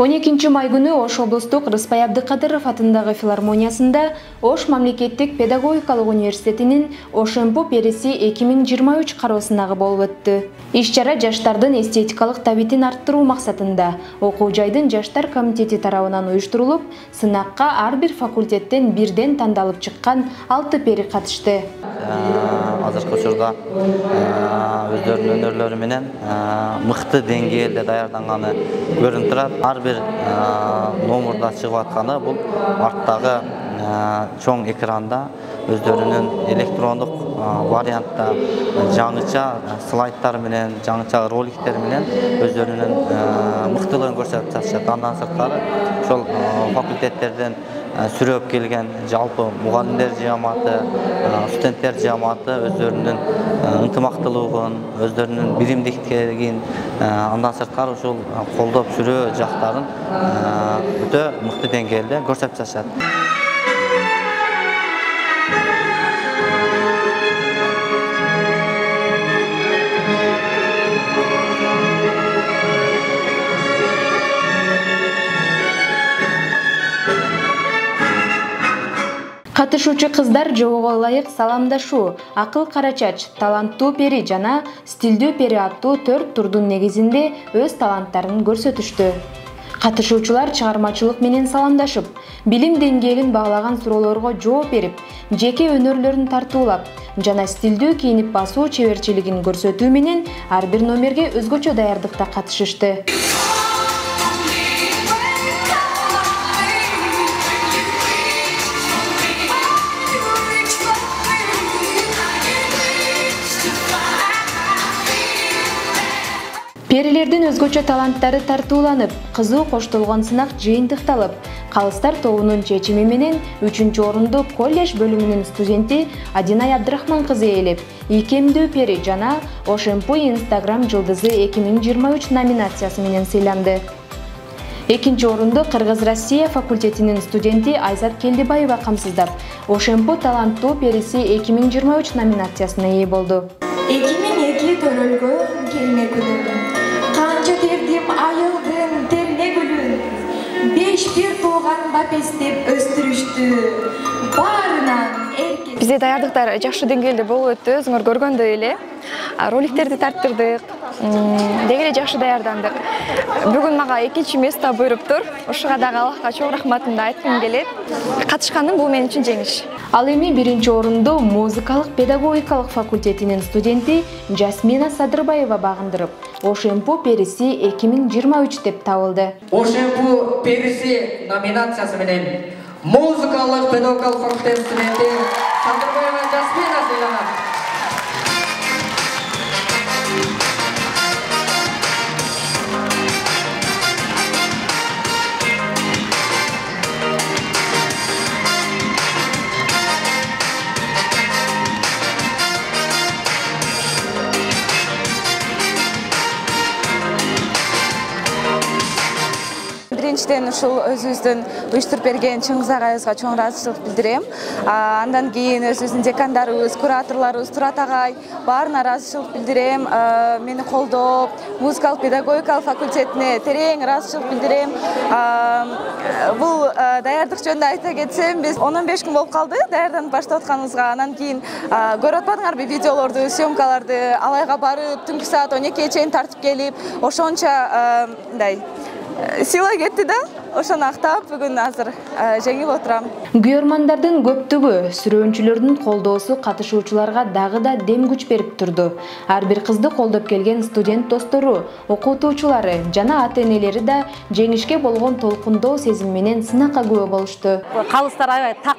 12 май күнү Ош облустук Рыспай Абдыкадыров атындагы филармониясында Ош мамлекеттик педагогикалык университетинин Ошемпу периси 2023 кароосунагы болуп өттү. Иш-чара жаштардын эстетикалык табитин арттыруу максатында окуу жайдын жаштар комитети тарабынан уюштурулуп, сынакка ар бир факультеттен бирден тандалып чыккан 6 пери катышты. Азыркы учурда өздөрүнүн өнөрлөрү менен мыкты деңгээлде даярданганы көрүнүп турат. Ар бир номурда чыгып атканы бул арттагы чоң экранда өздөрүнүн электрондук вариантта жаңыча слайдтар менен, жаңыча роликтер менен өздөрүнүн мыктылыгын көрсөтүп жатышат. Андан сырткары ошол факультеттерден сүрөп келген жалпы мугалимдер жамааты, студенттер жамааты өздөрүнүн ынтымактуулугун, өздөрүнүн биримдиктигин, андан сырткары ушул колдоп жүрүү жактарын өтө мыкты деңгээлде көрсөтүп жатышат. Катышуучу кыздар жобого ылайык саламдашуу, акыл карачач, таланттуу пери жана стилдүү пери аттуу 4 турдун негизинде өз таланттарын көрсөтүштү. Катышуучулар чыгармачылык менен саламдашып, билим деңгээлин баглаган суроолорго жооп берип, жеке өнөрлөрүн тартуулап жана стилдүү кийинип басуу чеберчилигин көрсөтүү менен ар бир номерге өзгөчө даярдыкта катышышты. Перилердин өзгөчө таланттары тартууланып, кызуу коштолгон сынак жыйынтыкталып, Калыстар тобунун чечими менен 3-орунду колледж бөлүмүнүн студенти Адинай Абдрахман кызы ээлеп, ийкемдүү пери жана Ошемпу Instagram жылдызы 2023 номинациясы менен сыйланды. 2-орунду Кыргыз-Россия факультетинин студенти Айзат Келдибаева камсыздап, Ошемпу таланттуу периси 2023 номинациясына ээ болду. 2002 төрөлгөн келме күнү. Канча тердим айылдын терме гүлүн, 5-1 тууган бапестеп өстүрүштү. Баарынан эркек. Бизде даярдыктар жакшы деңгээлде болуп өттү, өзүңөр көргөндөй эле. Роликтерди тарттырдык, деги эле жакшы даярдандык. Бүгүн мага 2 место буйруптур. Ошого дагы Аллахка чоң рахматымды айткым келет. Катышканым бул мен үчүн жеңиш. Ал эми 1-орунду музыкалык педагогикалык факультетинин студенти Жасмина Садырбаева багындырып, Ошемпу периси 2023 деп табылды. Ошемпу периси номинациясы менен музыкалык педагогикалык факультет студенти Садырбаева Жасмина сыйланат. Биринчиден ушул өзүбүздүн уюштуруп берген Чыңгыз агайыбызга чоң ыраазычылык билдирем. Андан кийин өзүбүздүн декандарыбыз, кураторлорубуз, Турат агай баарына ыраазычылык билдирем. Мени колдоп, музыкалык педагогикалык факультетине терең ыраазычылык билдирем. Бул даярдык жөнүндө айта кетсем, биз 10-15 күн болуп калды даярданып баштап атканыбызга. Анан кийин көрүп атпадыңарбы видеолорду, съемкаларды, Алайга барып, түнкү саат 12-ге чейин тартып келип, ошончо мындай сила кетти да, ошону актап бүгүн азыр жеңип отурам. Күйөрмандардын көптүгү, сүрөөнчүлөрдүн колдоосу катышуучуларга дагы да дем күч берип турду. Ар бир кызды колдоп келген студент достору, окутуучулары жана ата-энелери да жеңишке болгон толкундоо сезим менен сынакка күбө болушту. Калыстар аябай так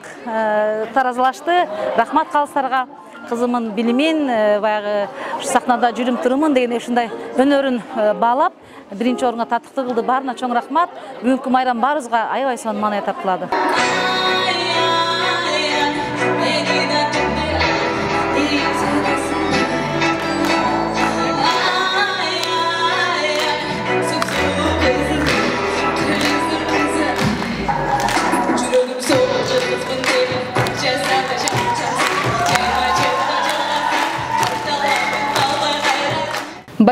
таразылашты. Рахмат калыстарга. Кызымын билимин, баягы сахнада жүрүм турумун деген ушундай өнөрүн баалап, 1-орунга татыктуу кылды. Баарына чоң рахмат. Бүгүнкү майрам баарыбызга аябай сонун маанай тартылады.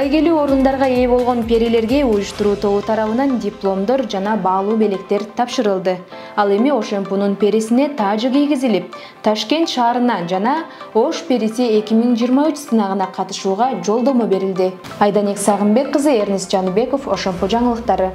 Байгелүү орундарга ээ болгон перилерге уюштуруу тобу тарабынан дипломдор жана баалуу белектер тапшырылды. Ал эми Ошемпунун перисине таажы кийгизилип, Ташкент шаарына жана Ош периси 2023 сынагына катышууга жолдомо берилди. Айданек Сагынбек кызы, Эрнест Жаныбеков, Ошемпу жаңылыктары.